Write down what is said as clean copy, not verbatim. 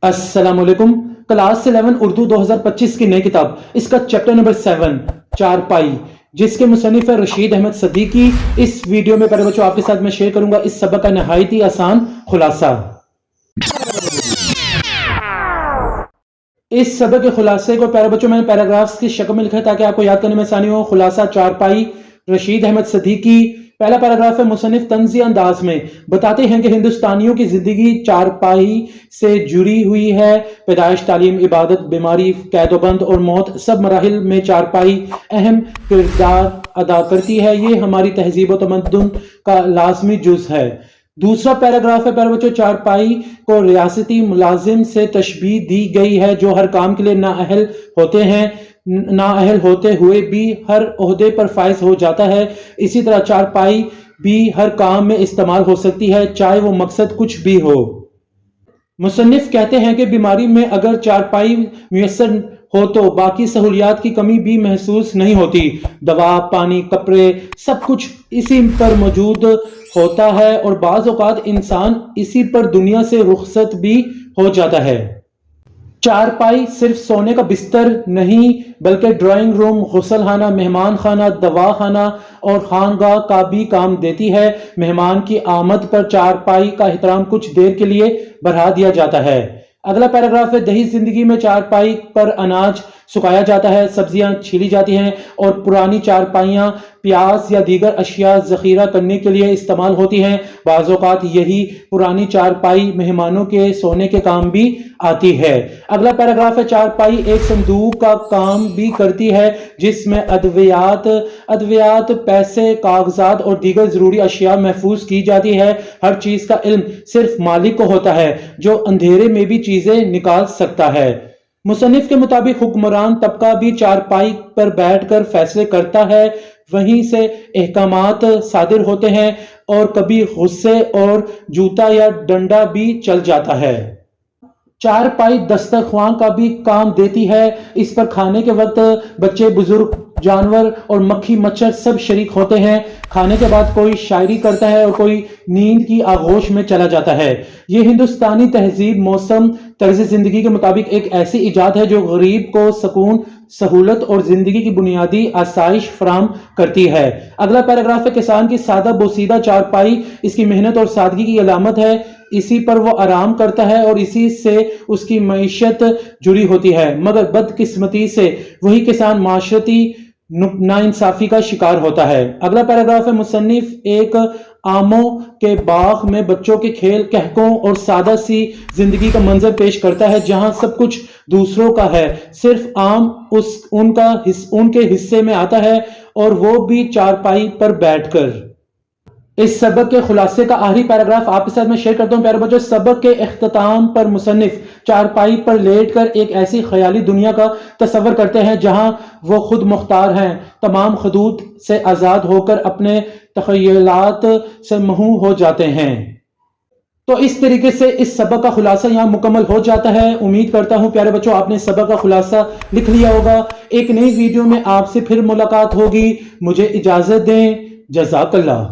السلام علیکم۔ کلاس 11 اردو 2025 کی نئی کتاب، اس کا چیپٹر نمبر 7 چارپائی، جس کے مصنف ہے رشید احمد صدیقی۔ اس ویڈیو میں پیارے بچوں آپ کے ساتھ میں شیئر کروں گا اس سبق کا نہایت ہی آسان خلاصہ۔ اس سبق کے خلاصے کو پیارے بچوں میں نے پیراگرافز کی شکل میں لکھا ہے تاکہ آپ کو یاد کرنے میں آسانی ہو۔ خلاصہ چارپائی، رشید احمد صدیقی۔ پہلا پیراگراف ہے، مصنف طنزی انداز میں بتاتے ہیں کہ ہندوستانیوں کی زندگی چارپائی سے جڑی ہوئی ہے۔ پیدائش، تعلیم، عبادت، بیماری، قید و بند اور موت، سب مراحل میں چارپائی اہم کردار ادا کرتی ہے۔ یہ ہماری تہذیب و تمدن کا لازمی جز ہے۔ دوسرا پیراگراف ہے پیارے بچوں، چارپائی کو ریاستی ملازم سے تشبیہ دی گئی ہے جو ہر کام کے لیے نااہل ہوتے ہیں، نااہل ہوتے ہوئے بھی ہر عہدے پر فائز ہو جاتا ہے۔ اسی طرح چارپائی بھی ہر کام میں استعمال ہو سکتی ہے، چاہے وہ مقصد کچھ بھی ہو۔ مصنف کہتے ہیں کہ بیماری میں اگر چارپائی میسر ہو تو باقی سہولیات کی کمی بھی محسوس نہیں ہوتی۔ دوا، پانی، کپڑے، سب کچھ اسی پر موجود ہوتا ہے اور بعض اوقات انسان اسی پر دنیا سے رخصت بھی ہو جاتا ہے۔ چارپائی صرف سونے کا بستر نہیں بلکہ ڈرائنگ روم، غسل خانہ، مہمان خانہ، دوا خانہ اور خانقاہ کا بھی کام دیتی ہے۔ مہمان کی آمد پر چارپائی کا احترام کچھ دیر کے لیے بڑھا دیا جاتا ہے۔ اگلا پیراگراف ہے، دیہی زندگی میں چارپائی پر اناج سکھایا جاتا ہے، سبزیاں چھیلی جاتی ہیں اور پرانی چارپائیاں پیاز یا دیگر اشیاء ذخیرہ کرنے کے لیے استعمال ہوتی ہیں۔ بعض اوقات یہی پرانی چارپائی مہمانوں کے سونے کے کام بھی آتی ہے۔ اگلا پیراگراف ہے، چارپائی ایک صندوق کا کام بھی کرتی ہے جس میں ادویات، پیسے، کاغذات اور دیگر ضروری اشیاء محفوظ کی جاتی ہے۔ ہر چیز کا علم صرف مالک کو ہوتا ہے جو اندھیرے میں بھی چیزیں نکال سکتا ہے۔ مصنف کے مطابق حکمران طبقہ بھی چارپائی پر بیٹھ کر فیصلے کرتا ہے، وہیں سے احکامات صادر ہوتے ہیں اور کبھی غصے اور جوتا یا ڈنڈا بھی چل جاتا ہے۔ چارپائی دسترخوان کا بھی کام دیتی ہے، اس پر کھانے کے وقت بچے، بزرگ، جانور اور مکھی مچھر سب شریک ہوتے ہیں۔ کھانے کے بعد کوئی شاعری کرتا ہے اور کوئی نیند کی آغوش میں چلا جاتا ہے۔ یہ ہندوستانی تہذیب، موسم، طرز زندگی کے مطابق ایک ایسی ایجاد ہے جو غریب کو سکون، سہولت اور زندگی کی بنیادی آسائش فراہم کرتی ہے۔ اگلا پیراگراف ہے، کسان کی سادہ بوسیدہ چارپائی اس کی محنت اور سادگی کی علامت ہے، اسی پر وہ آرام کرتا ہے اور اسی سے اس کی معیشت جڑی ہوتی ہے، مگر بدقسمتی سے وہی کسان معاشرتی ناانصافی کا شکار ہوتا ہے۔ اگلا پیراگراف ہے، مصنف ایک آموں کے باغ میں بچوں کے کھیل، کہکوں اور سادہ سی زندگی کا منظر پیش کرتا ہے جہاں سب کچھ دوسروں کا ہے، صرف آم ان کے حصے میں آتا ہے اور وہ بھی چارپائی پر بیٹھ کر۔ اس سبق کے خلاصے کا آخری پیراگراف آپ کے ساتھ میں شیئر کرتا ہوں پیارے بچوں۔ سبق کے اختتام پر مصنف چارپائی پر لیٹ کر ایک ایسی خیالی دنیا کا تصور کرتے ہیں جہاں وہ خود مختار ہیں، تمام حدود سے آزاد ہو کر اپنے تخیلات سے محو ہو جاتے ہیں۔ تو اس طریقے سے اس سبق کا خلاصہ یہاں مکمل ہو جاتا ہے۔ امید کرتا ہوں پیارے بچوں آپ نے سبق کا خلاصہ لکھ لیا ہوگا۔ ایک نئی ویڈیو میں آپ سے پھر ملاقات ہوگی، مجھے اجازت دیں، جزاک اللہ۔